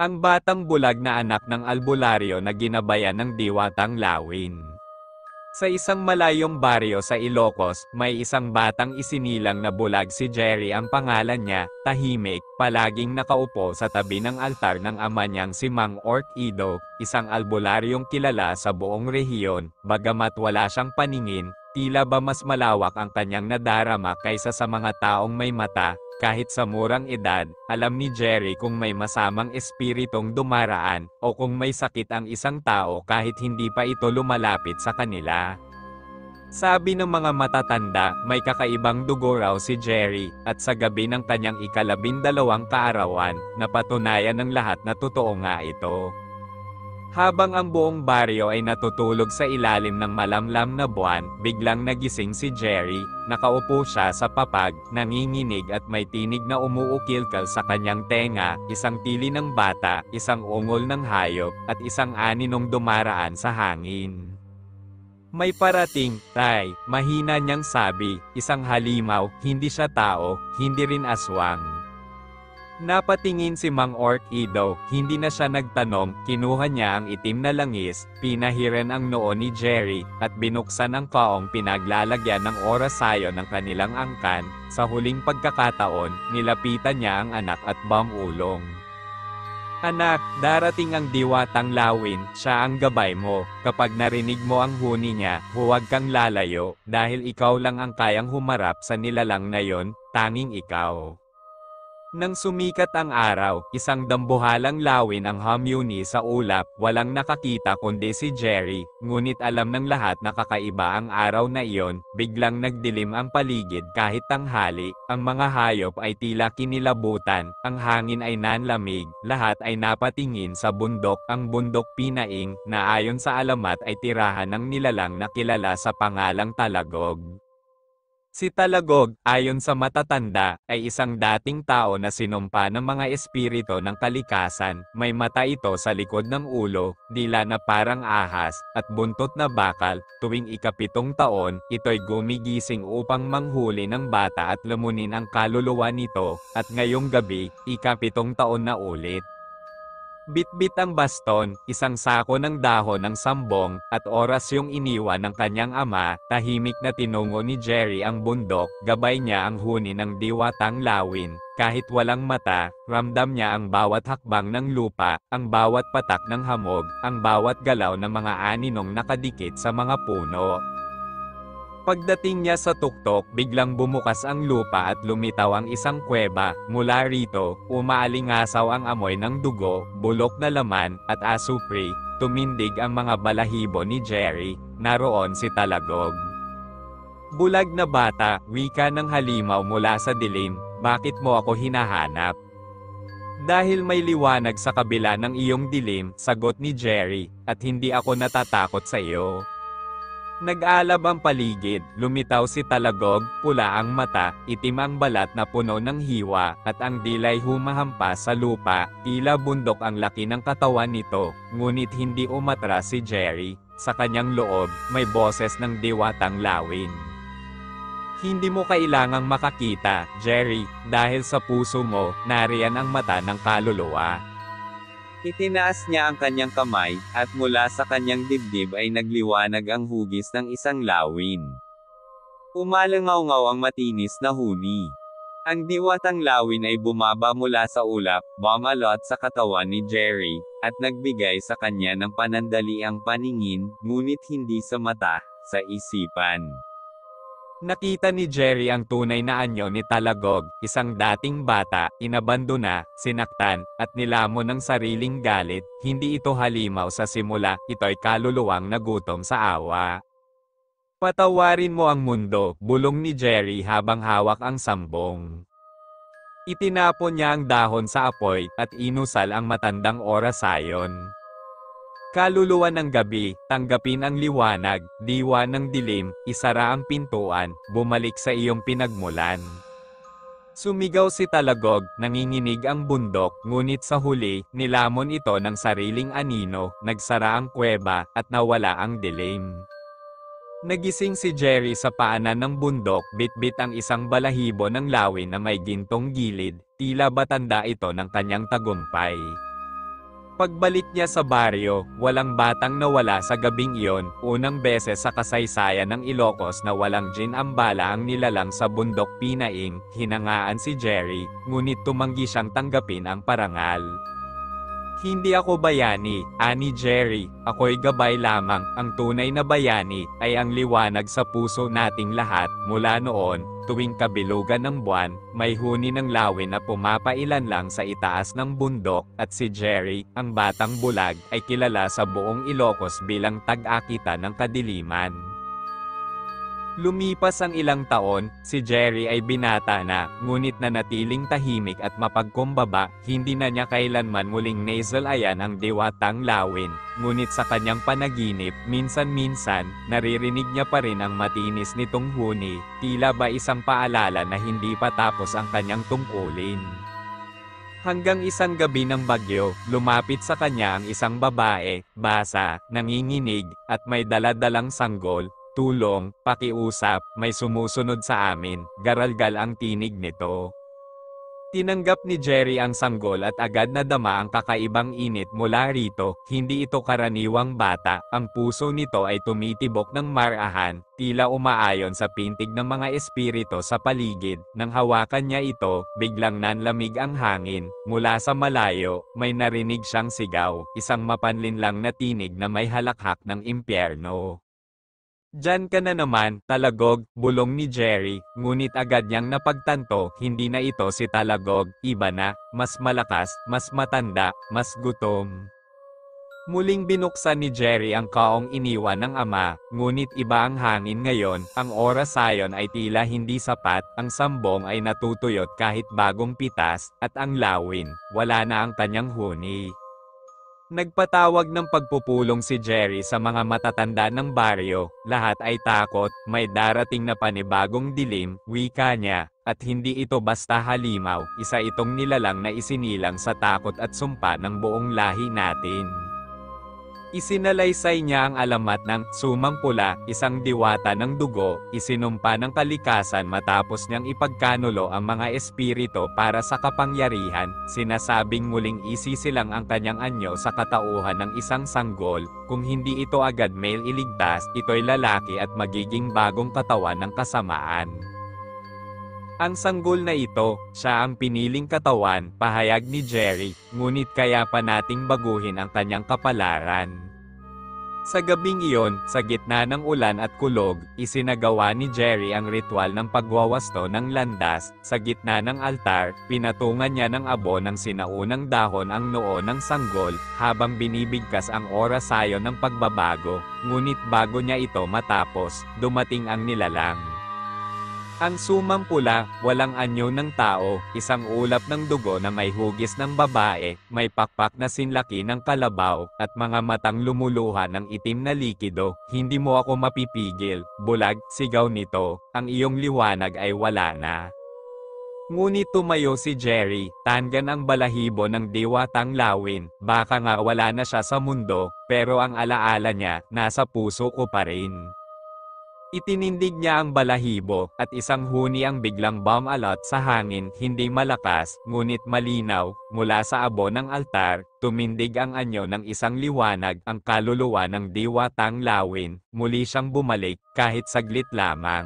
Ang batang bulag na anak ng albularyo na ginabayan ng diwatang Lawin. Sa isang malayong baryo sa Ilocos, may isang batang isinilang na bulag si Jerry ang pangalan niya, tahimik, palaging nakaupo sa tabi ng altar ng ama niyang si Mang Orquido, isang albularyong kilala sa buong rehiyon, bagamat wala siyang paningin, tila ba mas malawak ang kanyang nadarama kaysa sa mga taong may mata. Kahit sa murang edad, alam ni Jerry kung may masamang espiritong dumaraan, o kung may sakit ang isang tao kahit hindi pa ito lumalapit sa kanila. Sabi ng mga matatanda, may kakaibang dugo raw si Jerry, at sa gabi ng kanyang ika-12 kaarawan, napatunayan ng lahat na totoo nga ito. Habang ang buong baryo ay natutulog sa ilalim ng malamlam na buwan, biglang nagising si Jerry, nakaupo siya sa papag, nanginginig at may tinig na umuukilkal sa kanyang tenga, isang tili ng bata, isang ungol ng hayop, at isang aninong dumaraan sa hangin. May parating, tay, mahina niyang sabi, isang halimaw, hindi siya tao, hindi rin aswang. Napatingin si Mang Orquido, hindi na siya nagtanong, kinuha niya ang itim na langis, pinahiran ang noo ni Jerry, at binuksan ang kaong pinaglalagyan ng orasayon ng kanilang angkan. Sa huling pagkakataon, nilapitan niya ang anak at bangulong. Anak, darating ang diwatang Lawin, siya ang gabay mo. Kapag narinig mo ang huni niya, huwag kang lalayo, dahil ikaw lang ang kayang humarap sa nilalang na yon, tanging ikaw. Nang sumikat ang araw, isang dambuhalang lawin ang humuni sa ulap, walang nakakita kundi si Jerry, ngunit alam ng lahat na kakaiba ang araw na iyon, biglang nagdilim ang paligid kahit tanghali, ang mga hayop ay tila kinilabutan, ang hangin ay nanlamig, lahat ay napatingin sa bundok, ang bundok Pinaing, na ayon sa alamat ay tirahan ng nilalang na kilala sa pangalang Talagog. Si Talagog, ayon sa matatanda, ay isang dating tao na sinumpa ng mga espiritu ng kalikasan, may mata ito sa likod ng ulo, dila na parang ahas, at buntot na bakal. Tuwing ika-7 taon, ito'y gumigising upang manghuli ng bata at lumunin ang kaluluwa nito, at ngayong gabi, ika-7 taon na ulit. Bitbit ang baston, isang sako ng dahon ng sambong, at oras yung iniwan ng kanyang ama, tahimik na tinungo ni Jerry ang bundok, gabay niya ang huni ng diwatang Lawin. Kahit walang mata, ramdam niya ang bawat hakbang ng lupa, ang bawat patak ng hamog, ang bawat galaw ng mga aninong nakadikit sa mga puno. Pagdating niya sa tuktok, biglang bumukas ang lupa at lumitaw ang isang kuweba. Mula rito, umaalingasaw ang amoy ng dugo, bulok na laman, at asupri. Tumindig ang mga balahibo ni Jerry, naroon si Talagog. Bulag na bata, wika ng halimaw mula sa dilim, bakit mo ako hinahanap? Dahil may liwanag sa kabila ng iyong dilim, sagot ni Jerry, at hindi ako natatakot sa iyo. Nag-alab ang paligid, lumitaw si Talagog, pula ang mata, itim ang balat na puno ng hiwa, at ang dilay humahampas sa lupa, tila bundok ang laki ng katawan nito, ngunit hindi umatras si Jerry, sa kanyang loob, may boses ng diwatang Lawin. Hindi mo kailangang makakita, Jerry, dahil sa puso mo, nariyan ang mata ng kaluluwa. Itinaas niya ang kanyang kamay, at mula sa kanyang dibdib ay nagliwanag ang hugis ng isang lawin. Umalangaw-ngaw ang matinis na huni. Ang diwatang lawin ay bumaba mula sa ulap, bumalot sa katawan ni Jerry, at nagbigay sa kanya ng panandaliang paningin, ngunit hindi sa mata, sa isipan. Nakita ni Jerry ang tunay na anyo ni Talagog, isang dating bata, inabandona, sinaktan, at nilamon ng sariling galit. Hindi ito halimaw sa simula, ito'y kaluluwang nagutom sa awa. Patawarin mo ang mundo, bulong ni Jerry habang hawak ang sambong. Itinapon niya ang dahon sa apoy, at inusal ang matandang orasayon. Kaluluwa ng gabi, tanggapin ang liwanag, diwa ng dilim, isara ang pintuan, bumalik sa iyong pinagmulan. Sumigaw si Talagog, nanginginig ang bundok, ngunit sa huli, nilamon ito ng sariling anino, nagsara ang kuweba, at nawala ang dilim. Nagising si Jerry sa paanan ng bundok, bitbit ang isang balahibo ng lawin na may gintong gilid, tila ba tanda ito ng kanyang tagumpay. Pagbalik niya sa baryo, walang batang nawala sa gabing iyon, unang beses sa kasaysayan ng Ilocos na walang gin ang bala ang nilalang sa bundok Pinaing, hinangaan si Jerry, ngunit tumanggi siyang tanggapin ang parangal. Hindi ako bayani, ani Jerry, ako'y gabay lamang, ang tunay na bayani, ay ang liwanag sa puso nating lahat, mula noon, tuwing kabilugan ng buwan, may huni ng lawin na pumapailan lang sa itaas ng bundok, at si Jerry, ang batang bulag, ay kilala sa buong Ilocos bilang tag-akita ng kadiliman. Lumipas ang ilang taon, si Jerry ay binata na, ngunit nanatiling tahimik at mapagkumbaba, hindi na niya kailanman muling nasalayan ang diwatang lawin, ngunit sa kanyang panaginip, minsan-minsan, naririnig niya pa rin ang matinis nitong huni, tila ba isang paalala na hindi pa tapos ang kanyang tungkulin. Hanggang isang gabi ng bagyo, lumapit sa kanya ang isang babae, basa, nanginginig, at may dala-dalang sanggol. Tulong, pakiusap, may sumusunod sa amin, garalgal ang tinig nito. Tinanggap ni Jerry ang sanggol at agad nadama ang kakaibang init mula rito, hindi ito karaniwang bata, ang puso nito ay tumitibok ng marahan, tila umaayon sa pintig ng mga espirito sa paligid, nang hawakan niya ito, biglang nanlamig ang hangin, mula sa malayo, may narinig siyang sigaw, isang mapanlinlang na tinig na may halakhak ng impyerno. "Diyan ka na naman, Talagog," bulong ni Jerry, ngunit agad niyang napagtanto, hindi na ito si Talagog, iba na, mas malakas, mas matanda, mas gutom. Muling binuksan ni Jerry ang kaong iniwan ng ama, ngunit iba ang hangin ngayon, ang oras ayon ay tila hindi sapat, ang sambong ay natutuyot kahit bagong pitas, at ang lawin, wala na ang kanyang huni. Nagpatawag ng pagpupulong si Jerry sa mga matatanda ng baryo, lahat ay takot, may darating na panibagong dilim, wika niya, at hindi ito basta halimaw, isa itong nilalang na isinilang sa takot at sumpa ng buong lahi natin. Isinalaysay niya ang alamat ng Sumang Pula, isang diwata ng dugo, isinumpa ng kalikasan matapos niyang ipagkanulo ang mga espirito para sa kapangyarihan, sinasabing muling isisilang ang kanyang anyo sa katauhan ng isang sanggol, kung hindi ito agad male iligtas, ito'y lalaki at magiging bagong katawan ng kasamaan. Ang sanggol na ito, siya ang piniling katawan, pahayag ni Jerry, ngunit kaya pa nating baguhin ang kanyang kapalaran. Sa gabing iyon, sa gitna ng ulan at kulog, isinagawa ni Jerry ang ritual ng pagwawasto ng landas, sa gitna ng altar, pinatungan niya ng abo ng sinaunang dahon ang noo ng sanggol, habang binibigkas ang oras ayon ng pagbabago, ngunit bago niya ito matapos, dumating ang nilalang. Ang Sumang Pula, walang anyo ng tao, isang ulap ng dugo na may hugis ng babae, may pakpak na sinlaki ng kalabaw, at mga matang lumuluha ng itim na likido. "Hindi mo ako mapipigil," bulag, sigaw nito, "ang iyong liwanag ay wala na." Ngunit tumayo si Jerry, tangan ang balahibo ng diwatang lawin, baka nga wala na siya sa mundo, pero ang alaala niya, nasa puso ko pa rin. Itinindig niya ang balahibo, at isang huni ang biglang bumalot sa hangin, hindi malakas, ngunit malinaw, mula sa abo ng altar, tumindig ang anyo ng isang liwanag, ang kaluluwa ng diwatang lawin, muli siyang bumalik, kahit saglit lamang.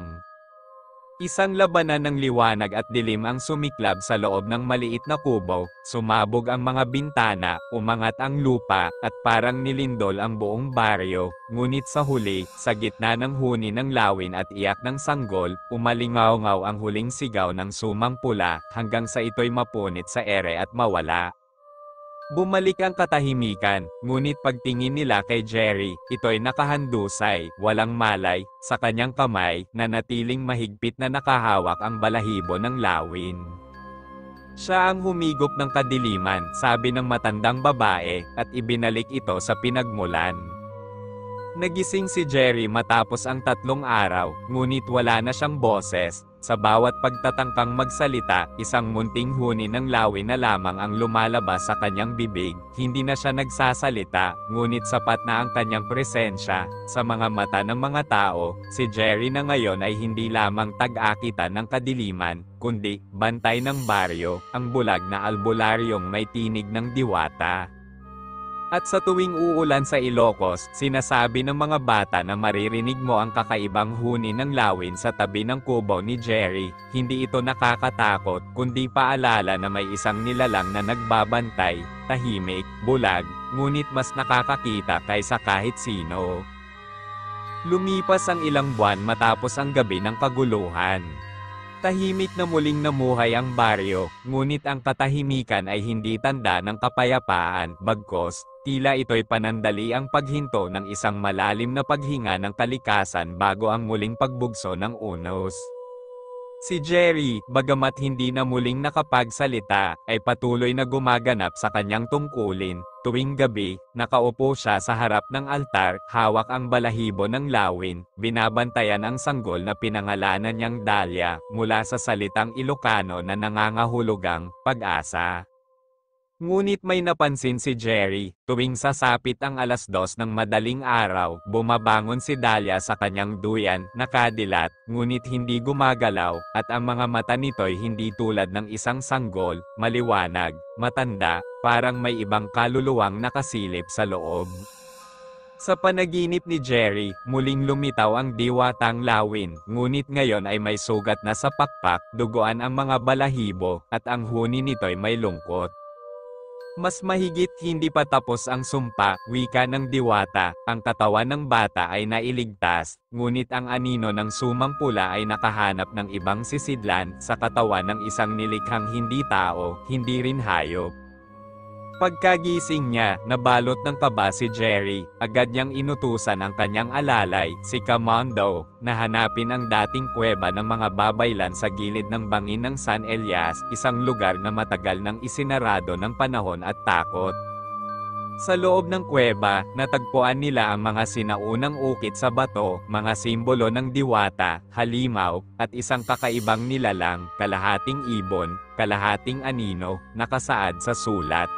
Isang labanan ng liwanag at dilim ang sumiklab sa loob ng maliit na kubo, sumabog ang mga bintana, umangat ang lupa, at parang nilindol ang buong baryo, ngunit sa huli, sa gitna ng huni ng lawin at iyak ng sanggol, umalingaw-ngaw ang huling sigaw ng Sumang Pula, hanggang sa ito'y mapunit sa ere at mawala. Bumalik ang katahimikan, ngunit pagtingin nila kay Jerry, ito'y nakahandusay, walang malay, sa kanyang kamay, na natiling mahigpit na nakahawak ang balahibo ng lawin. Siya ang humigop ng kadiliman, sabi ng matandang babae, at ibinalik ito sa pinagmulan. Nagising si Jerry matapos ang 3 araw, ngunit wala na siyang boses. Sa bawat pagtatangkang magsalita, isang munting huni ng lawin na lamang ang lumalabas sa kanyang bibig. Hindi na siya nagsasalita, ngunit sapat na ang kanyang presensya. Sa mga mata ng mga tao, si Jerry na ngayon ay hindi lamang tag-akita ng kadiliman, kundi bantay ng baryo, ang bulag na albularyong may tinig ng diwata. At sa tuwing uulan sa Ilocos, sinasabi ng mga bata na maririnig mo ang kakaibang huni ng lawin sa tabi ng kubo ni Jerry. Hindi ito nakakatakot, kundi paalala na may isang nilalang na nagbabantay, tahimik, bulag, ngunit mas nakakakita kaysa kahit sino. Lumipas ang ilang buwan matapos ang gabi ng kaguluhan. Tahimik na muling namuhay ang baryo, ngunit ang katahimikan ay hindi tanda ng kapayapaan, bagkus, tila ito'y panandali ang paghinto ng isang malalim na paghinga ng kalikasan bago ang muling pagbugso ng unos. Si Jerry, bagamat hindi na muling nakapagsalita, ay patuloy na gumaganap sa kanyang tungkulin. Tuwing gabi, nakaupo siya sa harap ng altar, hawak ang balahibo ng lawin, binabantayan ang sanggol na pinangalanan niyang Dahlia, mula sa salitang Ilocano na nangangahulugang pag-asa. Ngunit may napansin si Jerry, tuwing sasapit ang 2:00 ng madaling araw, bumabangon si Dahlia sa kanyang duyan, nakadilat, ngunit hindi gumagalaw, at ang mga mata nito'y hindi tulad ng isang sanggol, maliwanag, matanda, parang may ibang kaluluwang nakasilip sa loob. Sa panaginip ni Jerry, muling lumitaw ang diwatang lawin, ngunit ngayon ay may sugat na sa pakpak, duguan ang mga balahibo, at ang huni nito'y may lungkot. Mas mahigit hindi pa tapos ang sumpa, wika ng diwata, ang katawan ng bata ay nailigtas, ngunit ang anino ng sumang pula ay nakahanap ng ibang sisidlan sa katawan ng isang nilikhang hindi tao, hindi rin hayop. Pagkagising niya, nabalot ng kaba si Jerry, agad niyang inutusan ang kanyang alalay, si Commando, na hanapin ang dating kuweba ng mga babaylan sa gilid ng bangin ng San Elias, isang lugar na matagal nang isinarado ng panahon at takot. Sa loob ng kuweba, natagpuan nila ang mga sinaunang ukit sa bato, mga simbolo ng diwata, halimaw, at isang kakaibang nilalang, kalahating ibon, kalahating anino, nakasaad sa sulat.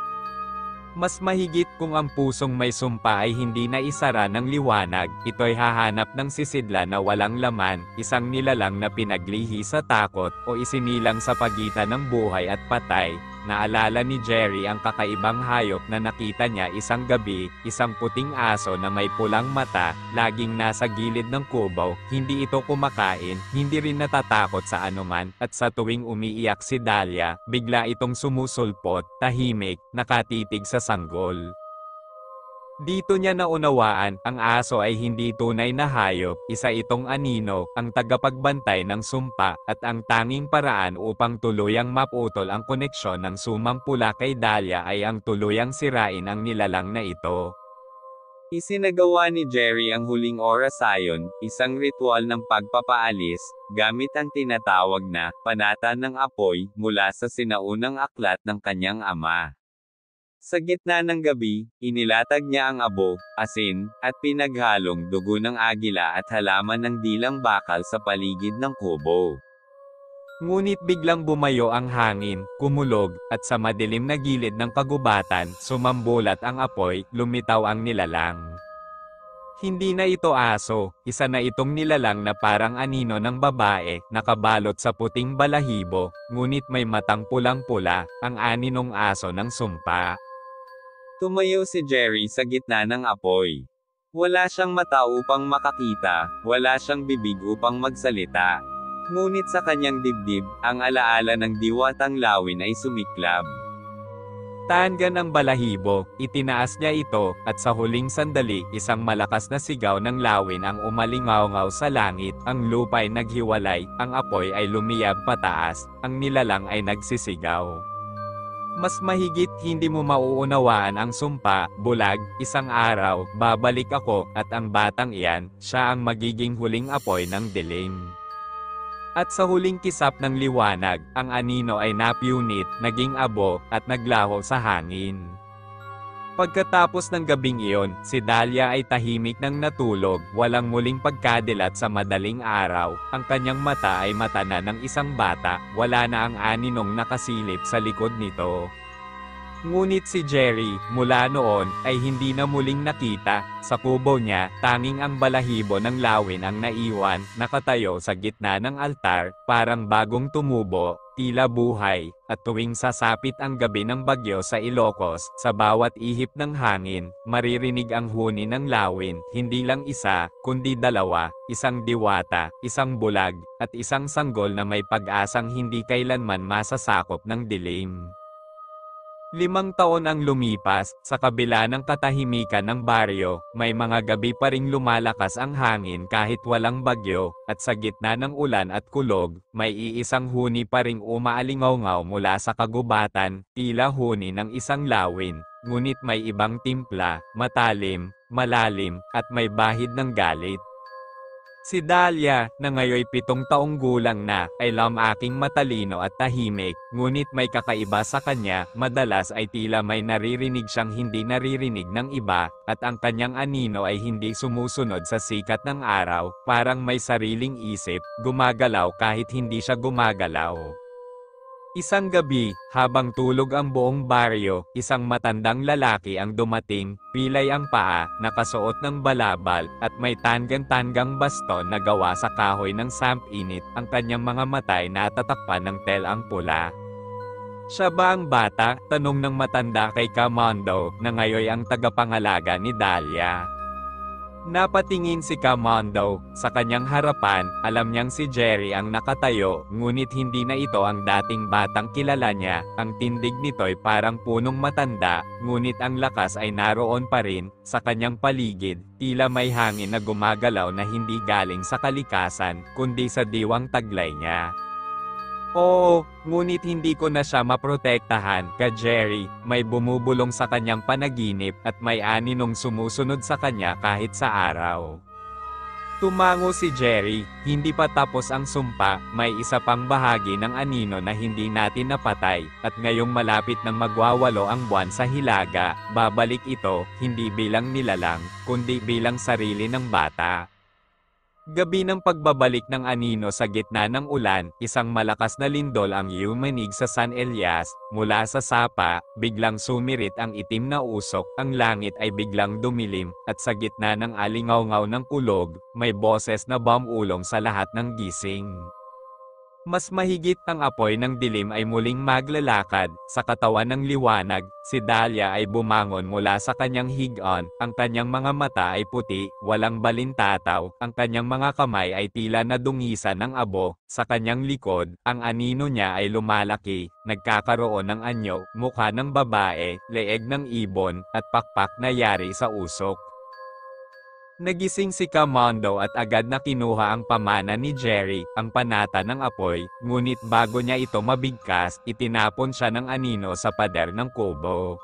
Mas mahigit kung ang pusong may sumpa ay hindi na isara ng liwanag, ito'y hahanap ng sisidla na walang laman, isang nilalang na pinaglihi sa takot o isinilang sa pagitan ng buhay at patay. Naalala ni Jerry ang kakaibang hayop na nakita niya isang gabi, isang puting aso na may pulang mata, laging nasa gilid ng kubo, hindi ito kumakain, hindi rin natatakot sa anuman, at sa tuwing umiiyak si Dahlia, bigla itong sumusulpot, tahimik, nakatitig sa sanggol. Dito niya naunawaan, ang aso ay hindi tunay na hayop, isa itong anino, ang tagapagbantay ng sumpa, at ang tanging paraan upang tuluyang maputol ang koneksyon ng sumang pula kay Dahlia ay ang tuluyang sirain ang nilalang na ito. Isinagawa ni Jerry ang huling orasayon, isang ritual ng pagpapaalis, gamit ang tinatawag na panata ng apoy, mula sa sinaunang aklat ng kanyang ama. Sa gitna ng gabi, inilatag niya ang abo, asin, at pinaghalong dugo ng agila at halaman ng dilang bakal sa paligid ng kubo. Ngunit biglang bumayo ang hangin, kumulog, at sa madilim na gilid ng kagubatan, sumambulat ang apoy, lumitaw ang nilalang. Hindi na ito aso, isa na itong nilalang na parang anino ng babae, nakabalot sa puting balahibo, ngunit may matang pulang-pula, ang aninong aso ng sumpa. Tumayo si Jerry sa gitna ng apoy. Wala siyang mata upang makakita, wala siyang bibig upang magsalita. Ngunit sa kanyang dibdib, ang alaala ng diwatang lawin ay sumiklab. Taangan ang balahibo, itinaas niya ito, at sa huling sandali, isang malakas na sigaw ng lawin ang umalingaw-ngaw sa langit, ang lupa'y naghiwalay, ang apoy ay lumiyab pataas, ang nilalang ay nagsisigaw. Mas mahigit hindi mo mauunawaan ang sumpa, bulag, isang araw, babalik ako, at ang batang iyan, siya ang magiging huling apoy ng dilim. At sa huling kisap ng liwanag, ang anino ay napiunit, naging abo, at naglaho sa hangin. Pagkatapos ng gabing iyon, si Dahlia ay tahimik nang natulog, walang muling pagkadilat sa madaling araw, ang kanyang mata ay mata na ng isang bata, wala na ang aninong nakasilip sa likod nito. Ngunit si Jerry, mula noon, ay hindi na muling nakita, sa kubo niya, tanging ang balahibo ng lawin ang naiwan, nakatayo sa gitna ng altar, parang bagong tumubo, tila buhay, at tuwing sasapit ang gabi ng bagyo sa Ilocos, sa bawat ihip ng hangin, maririnig ang huni ng lawin, hindi lang isa, kundi dalawa, isang diwata, isang bulag, at isang sanggol na may pag-asang hindi kailanman masasakop ng dilim. 5 taon ang lumipas, sa kabila ng katahimikan ng baryo, may mga gabi pa ring lumalakas ang hangin kahit walang bagyo, at sa gitna ng ulan at kulog, may iisang huni pa ring umaalingaw-ngaw mula sa kagubatan, tila huni ng isang lawin, ngunit may ibang timpla, matalim, malalim, at may bahid ng galit. Si Dahlia, na ngayoy 7 taong gulang na, ay aking matalino at tahimik, ngunit may kakaiba sa kanya, madalas ay tila may naririnig siyang hindi naririnig ng iba, at ang kanyang anino ay hindi sumusunod sa sikat ng araw, parang may sariling isip, gumagalaw kahit hindi siya gumagalaw. Isang gabi, habang tulog ang buong baryo, isang matandang lalaki ang dumating, pilay ang paa, nakasuot ng balabal, at may tanggang-tanggang baston na gawa sa kahoy ng samp-init, ang kanyang mga mata ay natatakpan ng telang pula. Siya ba ang bata? Tanong ng matanda kay Camondo, na ngayoy ang tagapangalaga ni Dahlia. Napatingin si Camondo, sa kanyang harapan, alam niyang si Jerry ang nakatayo, ngunit hindi na ito ang dating batang kilala niya, ang tindig nito'y parang punong matanda, ngunit ang lakas ay naroon pa rin, sa kanyang paligid, tila may hangin na gumagalaw na hindi galing sa kalikasan, kundi sa diwang taglay niya. Oo, ngunit hindi ko na siya maprotektahan, ka Jerry, may bumubulong sa kanyang panaginip at may aninong sumusunod sa kanya kahit sa araw. Tumango si Jerry, hindi pa tapos ang sumpa, may isa pang bahagi ng anino na hindi natin napatay, at ngayong malapit nang magwawalo ang buwan sa hilaga, babalik ito, hindi bilang nilalang, kundi bilang sarili ng bata. Gabi ng pagbabalik ng anino sa gitna ng ulan, isang malakas na lindol ang yumanig sa San Elias, mula sa sapa, biglang sumirit ang itim na usok, ang langit ay biglang dumilim, at sa gitna ng alingaw-ngaw ng kulog, may boses na bumulong sa lahat ng gising. Mas mahigit ang apoy ng dilim ay muling maglalakad, sa katawan ng liwanag, si Dahlia ay bumangon mula sa kanyang higaan, ang kanyang mga mata ay puti, walang balintataw, ang kanyang mga kamay ay tila nadungisan ng abo, sa kanyang likod, ang anino niya ay lumalaki, nagkakaroon ng anyo, mukha ng babae, leeg ng ibon, at pakpak na yari sa usok. Nagising si Camondo at agad na kinuha ang pamana ni Jerry, ang panata ng apoy, ngunit bago niya ito mabigkas, itinapon siya ng anino sa pader ng kubo.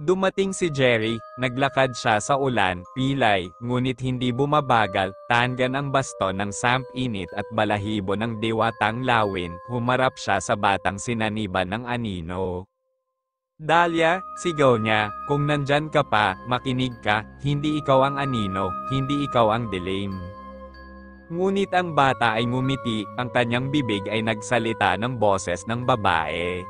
Dumating si Jerry, naglakad siya sa ulan, pilay, ngunit hindi bumabagal, tanggan ang baston ng samp-init at balahibo ng diwatang lawin, humarap siya sa batang sinaniban ng anino. Dahlia, sigaw niya, kung nandyan ka pa, makinig ka, hindi ikaw ang anino, hindi ikaw ang dilim. Ngunit ang bata ay ngumiti, ang kanyang bibig ay nagsalita ng boses ng babae.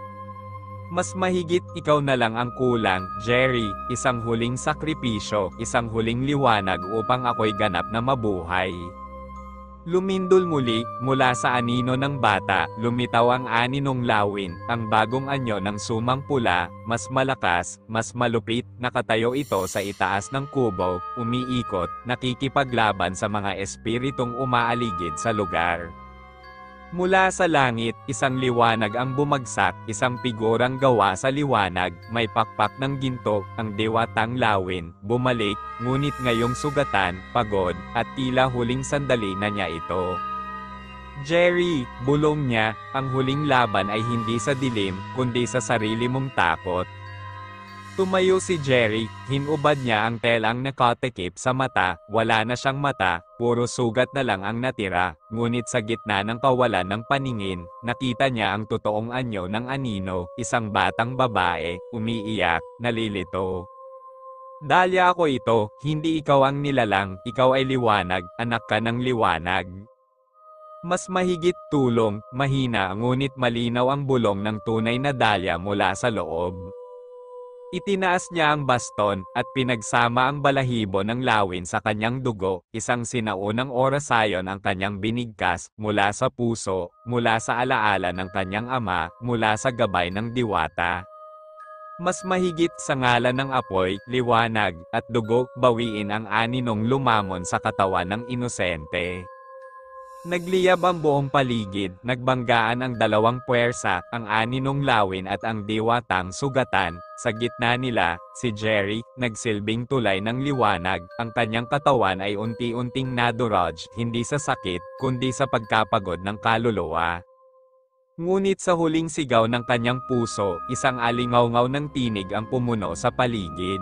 Mas mahigit ikaw na lang ang kulang, Jerry, isang huling sakripisyo, isang huling liwanag upang ako'y ganap na mabuhay. Lumindol muli, mula sa anino ng bata, lumitaw ang aninong lawin, ang bagong anyo ng sumang pula, mas malakas, mas malupit, nakatayo ito sa itaas ng kubo, umiikot, nakikipaglaban sa mga espiritong umaaligid sa lugar. Mula sa langit, isang liwanag ang bumagsak, isang figurang gawa sa liwanag, may pakpak ng ginto, ang diwatang lawin, bumalik, ngunit ngayong sugatan, pagod, at tila huling sandali na niya ito. Jerry, bulong niya, ang huling laban ay hindi sa dilim, kundi sa sarili mong takot. Tumayo si Jerry, hinubad niya ang telang nakatikip sa mata, wala na siyang mata, puro sugat na lang ang natira, ngunit sa gitna ng kawalan ng paningin, nakita niya ang totoong anyo ng anino, isang batang babae, umiiyak, nalilito. Dahlia, ako ito, hindi ikaw ang nilalang, ikaw ay liwanag, anak ka ng liwanag. Mas mahigit tulong, mahina ngunit malinaw ang bulong ng tunay na Dahlia mula sa loob. Itinaas niya ang baston, at pinagsama ang balahibo ng lawin sa kanyang dugo, isang sinaunang orasayon ang kanyang binigkas, mula sa puso, mula sa alaala ng kanyang ama, mula sa gabay ng diwata. Mas mahigit sa ngalan ng apoy, liwanag, at dugo, bawiin ang aninong lumamon sa katawan ng inosente. Nagliyab ang buong paligid, nagbanggaan ang dalawang puwersa, ang aninong lawin at ang diwatang sugatan. Sa gitna nila, si Jerry, nagsilbing tulay ng liwanag, ang kanyang katawan ay unti-unting nadurog, hindi sa sakit, kundi sa pagkapagod ng kaluluwa. Ngunit sa huling sigaw ng kanyang puso, isang alingawngaw ng tinig ang pumuno sa paligid.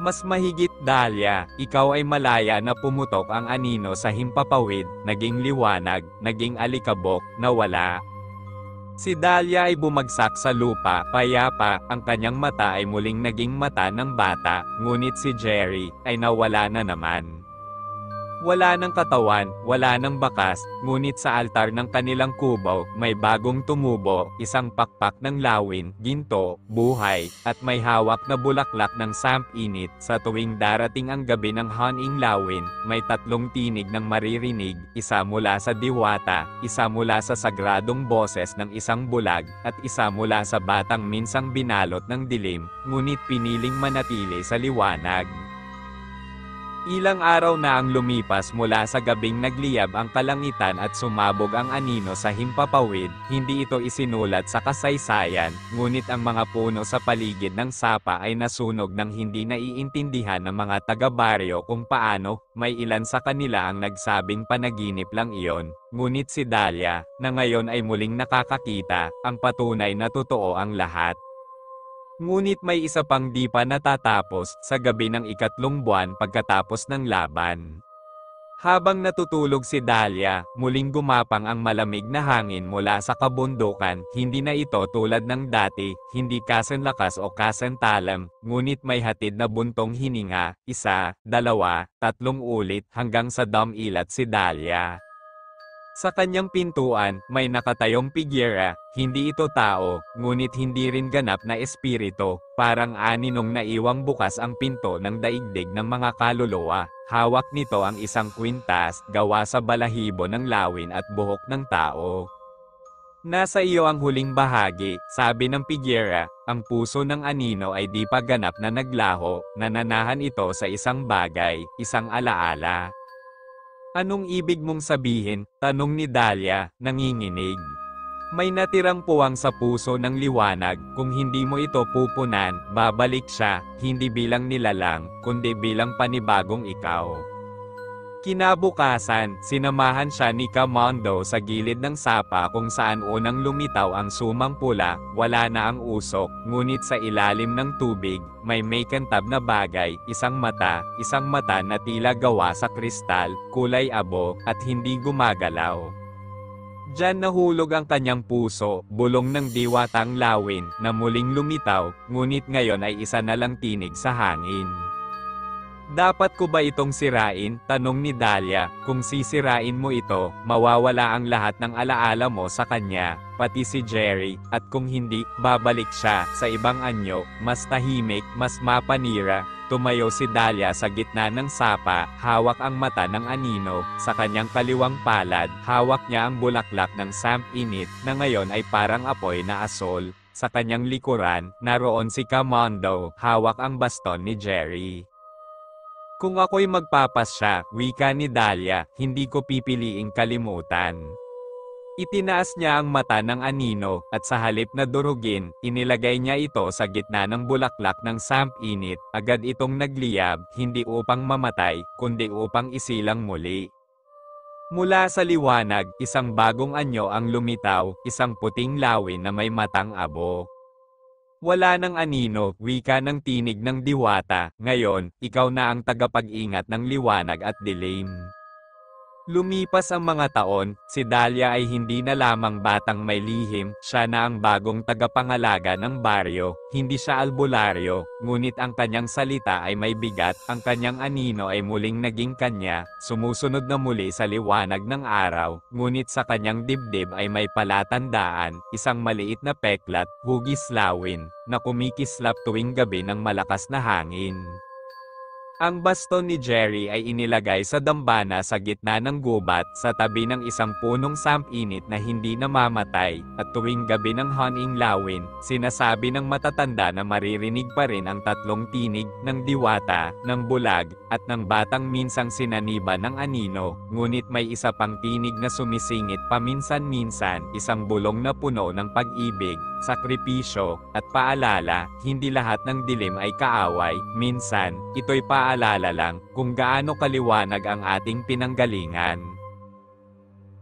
Mas mahigit, Dahlia, ikaw ay malaya na pumutok ang anino sa himpapawid, naging liwanag, naging alikabok, nawala. Si Dahlia ay bumagsak sa lupa, payapa, ang kanyang mata ay muling naging mata ng bata, ngunit si Jerry, ay nawala na naman. Wala ng katawan, wala ng bakas, ngunit sa altar ng kanilang kubo, may bagong tumubo, isang pakpak ng lawin, ginto, buhay, at may hawak na bulaklak ng samp-init. Sa tuwing darating ang gabi ng haning lawin, may tatlong tinig ng maririnig, isa mula sa diwata, isa mula sa sagradong boses ng isang bulag, at isa mula sa batang minsang binalot ng dilim, ngunit piniling manatili sa liwanag. Ilang araw na ang lumipas mula sa gabing nagliyab ang kalangitan at sumabog ang anino sa himpapawid, hindi ito isinulat sa kasaysayan, ngunit ang mga puno sa paligid ng sapa ay nasunog ng hindi naiintindihan ng mga taga-baryo kung paano. May ilan sa kanila ang nagsabing panaginip lang iyon, ngunit si Dahlia, na ngayon ay muling nakakakita, ang patunay na totoo ang lahat. Ngunit may isa pang di pa natatapos, sa gabi ng ikatlong buwan pagkatapos ng laban. Habang natutulog si Dahlia, muling gumapang ang malamig na hangin mula sa kabundukan, hindi na ito tulad ng dati, hindi kasanlakas o kasantalam, ngunit may hatid na buntong hininga, isa, dalawa, tatlong ulit, hanggang sa dumilat si Dahlia. Sa kanyang pintuan, may nakatayong pigyera, hindi ito tao, ngunit hindi rin ganap na espiritu, parang aninong naiwang bukas ang pinto ng daigdig ng mga kaluluwa. Hawak nito ang isang kwintas, gawa sa balahibo ng lawin at buhok ng tao. Nasa iyo ang huling bahagi, sabi ng pigyera, ang puso ng anino ay di pa ganap na naglaho, nananahan ito sa isang bagay, isang alaala. Anong ibig mong sabihin? Tanong ni Dahlia, nanginginig. May natirang puwang sa puso ng liwanag, kung hindi mo ito pupunan, babalik siya, hindi bilang nilalang, kundi bilang panibagong ikaw. Kinabukasan, sinamahan siya ni Camondo sa gilid ng sapa kung saan unang lumitaw ang sumang pula, wala na ang usok, ngunit sa ilalim ng tubig, may kantab na bagay, isang mata na tila gawa sa kristal, kulay abo, at hindi gumagalaw. Diyan nahulog ang kanyang puso, bulong ng diwatang lawin, na muling lumitaw, ngunit ngayon ay isa na lang tinig sa hangin. Dapat ko ba itong sirain? Tanong ni Dahlia. Kung sisirain mo ito, mawawala ang lahat ng alaala mo sa kanya, pati si Jerry, at kung hindi, babalik siya sa ibang anyo, mas tahimik, mas mapanira. Tumayo si Dahlia sa gitna ng sapa, hawak ang mata ng anino, sa kanyang kaliwang palad, hawak niya ang bulaklak ng samp-init, na ngayon ay parang apoy na asol. Sa kanyang likuran, naroon si Camondo, hawak ang baston ni Jerry. Kung ako'y magpapasya, wika ni Dahlia, hindi ko pipiliing kalimutan. Itinaas niya ang mata ng anino, at sa halip na durugin, inilagay niya ito sa gitna ng bulaklak ng samp-init, agad itong nagliyab, hindi upang mamatay, kundi upang isilang muli. Mula sa liwanag, isang bagong anyo ang lumitaw, isang puting lawin na may matang abo. Wala ng anino, wika ng tinig ng diwata, ngayon, ikaw na ang tagapag-ingat ng liwanag at dilim. Lumipas ang mga taon, si Dahlia ay hindi na lamang batang may lihim, siya na ang bagong tagapangalaga ng baryo, hindi siya albularyo, ngunit ang kanyang salita ay may bigat, ang kanyang anino ay muling naging kanya, sumusunod na muli sa liwanag ng araw, ngunit sa kanyang dibdib ay may palatandaan, isang maliit na peklat, hugis lawin, na kumikislap tuwing gabi ng malakas na hangin. Ang baston ni Jerry ay inilagay sa dambana sa gitna ng gubat sa tabi ng isang punong sampinit na hindi namamatay, at tuwing gabi ng haning lawin, sinasabi ng matatanda na maririnig pa rin ang tatlong tinig ng diwata, ng bulag, at ng batang minsang sinaniba ng anino, ngunit may isa pang tinig na sumisingit paminsan-minsan, isang bulong na puno ng pag-ibig, sakripisyo, at paalala, hindi lahat ng dilim ay kaaway, minsan, ito'y paalala lang, kung gaano kaliwanag ang ating pinanggalingan.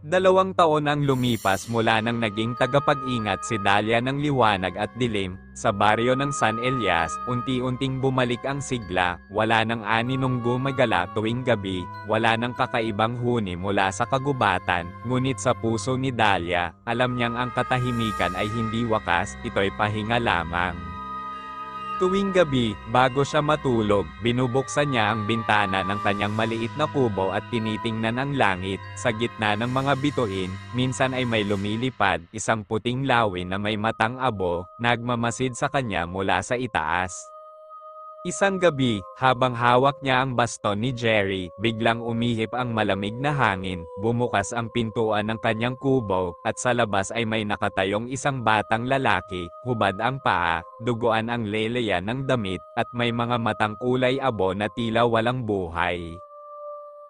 2 taon ang lumipas mula nang naging tagapag-ingat si Dahlia ng liwanag at dilim, sa baryo ng San Elias, unti-unting bumalik ang sigla, wala nang aninong gumagala tuwing gabi, wala nang kakaibang huni mula sa kagubatan, ngunit sa puso ni Dahlia, alam niyang ang katahimikan ay hindi wakas, ito'y pahinga lamang. Tuwing gabi, bago siya matulog, binubuksan niya ang bintana ng kanyang maliit na kubo at tinitingnan ang langit. Sa gitna ng mga bituin, minsan ay may lumilipad, isang puting lawin na may matang abo, nagmamasid sa kanya mula sa itaas. Isang gabi, habang hawak niya ang baston ni Jerry, biglang umihip ang malamig na hangin, bumukas ang pintuan ng kanyang kubo, at sa labas ay may nakatayong isang batang lalaki, hubad ang paa, duguan ang leleyan ng damit, at may mga matang kulay abo na tila walang buhay.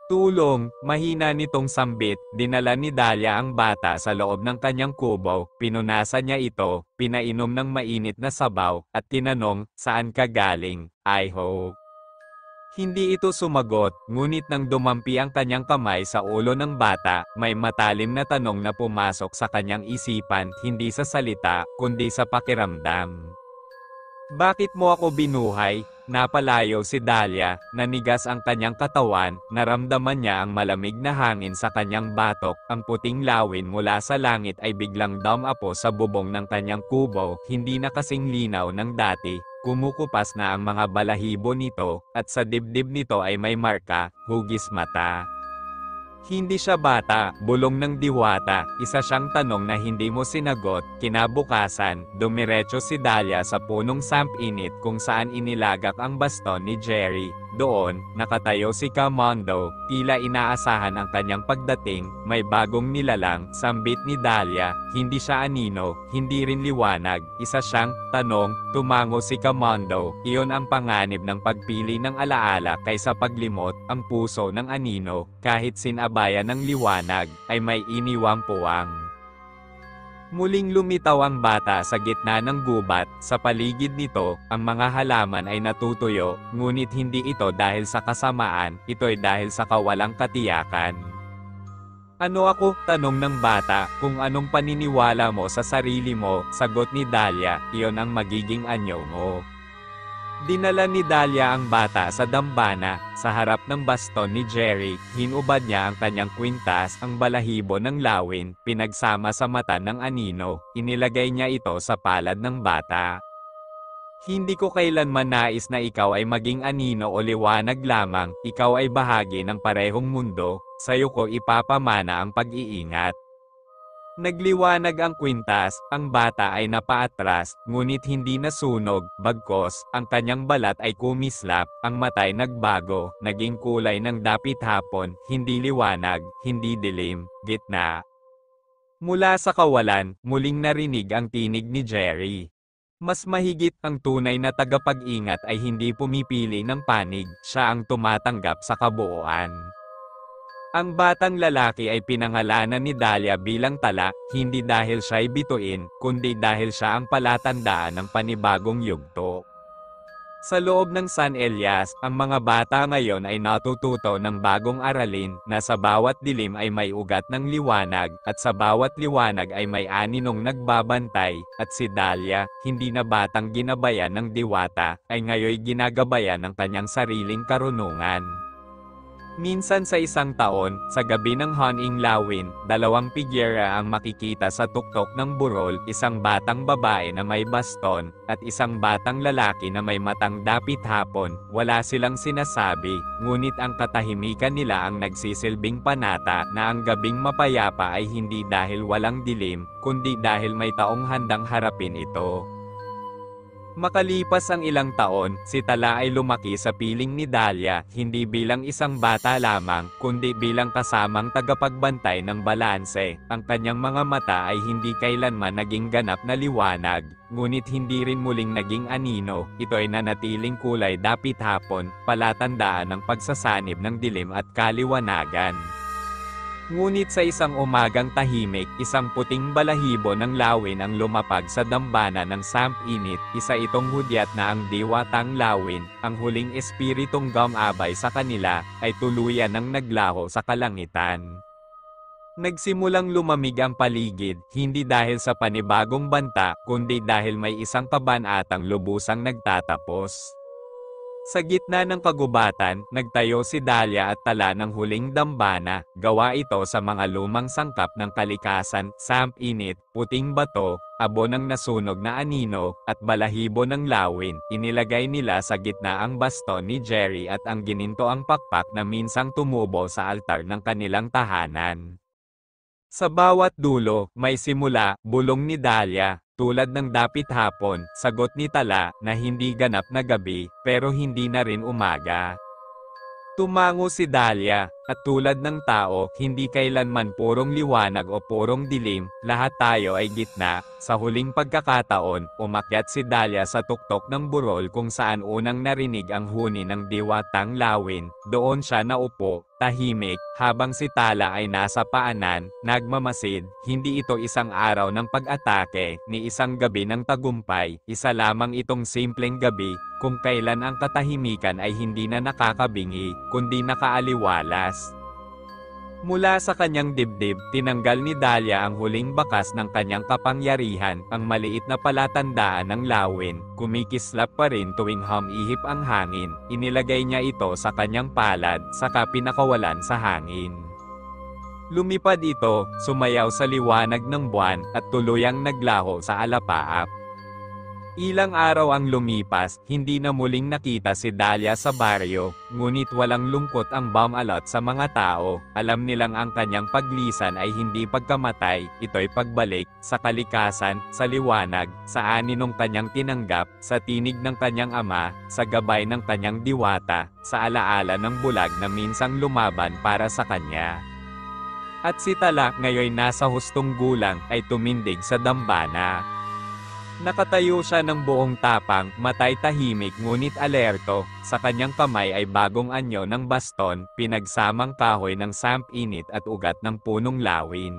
Tulong, mahina nitong sambit, dinala ni Dahlia ang bata sa loob ng kanyang kubo, pinunasan niya ito, pinainom ng mainit na sabaw, at tinanong, saan ka galing, I hope. Hindi ito sumagot, ngunit nang dumampi ang kanyang kamay sa ulo ng bata, may matalim na tanong na pumasok sa kanyang isipan, hindi sa salita, kundi sa pakiramdam. Bakit mo ako binuhay? Napalayo si Dahlia, nanigas ang kanyang katawan, naramdaman niya ang malamig na hangin sa kanyang batok, ang puting lawin mula sa langit ay biglang dumapo sa bubong ng kanyang kubo, hindi na kasing linaw ng dati, kumukupas na ang mga balahibo nito, at sa dibdib nito ay may marka, hugis mata. Hindi siya bata, bulong ng diwata, isa siyang tanong na hindi mo sinagot. Kinabukasan, dumiretso si Dahlia sa punong sampinit kung saan inilagak ang baston ni Jerry. Doon, nakatayo si Camondo, tila inaasahan ang kanyang pagdating, may bagong nilalang, sambit ni Dahlia, hindi siya anino, hindi rin liwanag, isa siyang tanong, tumango si Camondo, iyon ang panganib ng pagpili ng alaala kaysa paglimot, ang puso ng anino, kahit sinabayan ng liwanag, ay may iniwang puwang. Muling lumitaw ang bata sa gitna ng gubat, sa paligid nito, ang mga halaman ay natutuyo, ngunit hindi ito dahil sa kasamaan, ito'y dahil sa kawalang katiyakan. Ano ako? Tanong ng bata, kung anong paniniwala mo sa sarili mo, sagot ni Dahlia, iyon ang magiging anyo mo. Dinala ni Dahlia ang bata sa dambana, sa harap ng baston ni Jerry, hinubad niya ang kanyang kwintas, ang balahibo ng lawin, pinagsama sa mata ng anino, inilagay niya ito sa palad ng bata. Hindi ko kailanman nais na ikaw ay maging anino o liwanag lamang, ikaw ay bahagi ng parehong mundo, sa'yo ko ipapamana ang pag-iingat. Nagliwanag ang kwintas, ang bata ay napaatras, ngunit hindi nasunog, bagkos, ang kanyang balat ay kumislap, ang mata'y nagbago, naging kulay ng dapit hapon, hindi liwanag, hindi dilim, gitna. Mula sa kawalan, muling narinig ang tinig ni Jerry. Mas mahigit ang tunay na tagapag-ingat ay hindi pumipili ng panig, siya ang tumatanggap sa kabuuan. Ang batang lalaki ay pinangalanan ni Dahlia bilang tala, hindi dahil siya'y bituin, kundi dahil siya ang palatandaan ng panibagong yugto. Sa loob ng San Elias, ang mga bata ngayon ay natututo ng bagong aralin, na sa bawat dilim ay may ugat ng liwanag, at sa bawat liwanag ay may aninong nagbabantay, at si Dahlia, hindi na batang ginabayan ng diwata, ay ngayoy ginagabayan ng kanyang sariling karunungan. Minsan sa isang taon, sa gabi ng Haning Lawin, dalawang figura ang makikita sa tuktok ng burol, isang batang babae na may baston, at isang batang lalaki na may matang dapit hapon. Wala silang sinasabi, ngunit ang katahimikan nila ang nagsisilbing panata na ang gabing mapayapa ay hindi dahil walang dilim, kundi dahil may taong handang harapin ito. Makalipas ang ilang taon, si Tala ay lumaki sa piling ni Dahlia, hindi bilang isang bata lamang, kundi bilang kasamang tagapagbantay ng balanse. Ang kanyang mga mata ay hindi kailanman naging ganap na liwanag, ngunit hindi rin muling naging anino. Ito ay nanatiling kulay dapit hapon, palatandaan ng pagsasanib ng dilim at kaliwanagan. Ngunit sa isang umagang tahimik, isang puting balahibo ng lawin ang lumapag sa dambana ng Samp-Init. Isa itong hudyat na ang diwatang lawin, ang huling espiritong gumabay sa kanila, ay tuluyan ng naglaho sa kalangitan. Nagsimulang lumamig ang paligid, hindi dahil sa panibagong banta, kundi dahil may isang kabanatang lubusang nagtatapos. Sa gitna ng kagubatan, nagtayo si Dahlia at Tala ng huling dambana. Gawa ito sa mga lumang sangkap ng kalikasan, Samp-Init, puting bato, abo ng nasunog na anino, at balahibo ng lawin. Inilagay nila sa gitna ang baston ni Jerry at ang ginintoang pakpak na minsang tumubo sa altar ng kanilang tahanan. Sa bawat dulo, may simula, bulong ni Dahlia. Tulad ng dapit hapon, sagot ni Tala, na hindi ganap na gabi, pero hindi na rin umaga. Tumango si Dahlia, at tulad ng tao, hindi kailanman purong liwanag o purong dilim, lahat tayo ay gitna. Sa huling pagkakataon, umakyat si Dahlia sa tuktok ng burol kung saan unang narinig ang huni ng diwatang lawin. Doon siya naupo, tahimik, habang si Tala ay nasa paanan, nagmamasid. Hindi ito isang araw ng pag-atake, ni isang gabi ng tagumpay. Isa lamang itong simpleng gabi, kung kailan ang katahimikan ay hindi na nakakabingi, kundi nakaaliwalas. Mula sa kanyang dibdib, tinanggal ni Dahlia ang huling bakas ng kanyang kapangyarihan, ang maliit na palatandaan ng lawin, kumikislap pa rin tuwing humihip ang hangin. Inilagay niya ito sa kanyang palad, saka pinakawalan sa hangin. Lumipad ito, sumayaw sa liwanag ng buwan, at tuluyang naglaho sa alapaap. Ilang araw ang lumipas, hindi na muling nakita si Dahlia sa baryo, ngunit walang lungkot ang Bum-A-Lot sa mga tao. Alam nilang ang kanyang paglisan ay hindi pagkamatay, ito'y pagbalik, sa kalikasan, sa liwanag, sa aninong kanyang tinanggap, sa tinig ng kanyang ama, sa gabay ng kanyang diwata, sa alaala ng bulag na minsang lumaban para sa kanya. At si Tala, ngayon nasa hustong gulang, ay tumindig sa dambana. Nakatayo siya ng buong tapang, matay tahimik ngunit alerto. Sa kanyang kamay ay bagong anyo ng baston, pinagsamang kahoy ng Samp-Init at ugat ng punong lawin.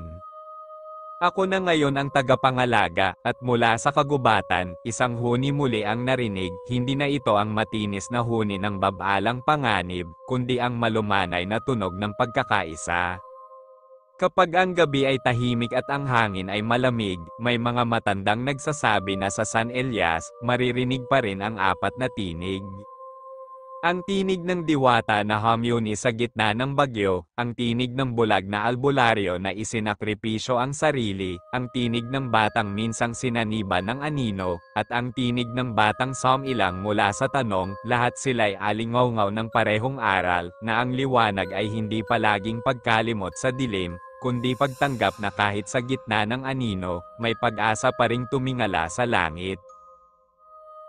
Ako na ngayon ang tagapangalaga, at mula sa kagubatan, isang huni muli ang narinig. Hindi na ito ang matinis na huni ng babalang panganib, kundi ang malumanay na tunog ng pagkakaisa. Kapag ang gabi ay tahimik at ang hangin ay malamig, may mga matandang nagsasabi na sa San Elias, maririnig pa rin ang apat na tinig. Ang tinig ng diwata na humyuni sa gitna ng bagyo, ang tinig ng bulag na albularyo na isinakripisyo ang sarili, ang tinig ng batang minsang sinaniba ng anino, at ang tinig ng batang sumilang mula sa tanong. Lahat sila'y alingaw-ngaw ng parehong aral, na ang liwanag ay hindi palaging pagkalimot sa dilim, kundi pagtanggap na kahit sa gitna ng anino, may pag-asa pa ring tumingala sa langit.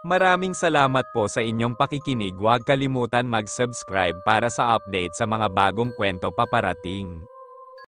Maraming salamat po sa inyong pakikinig. Huwag kalimutan mag-subscribe para sa update sa mga bagong kwento paparating.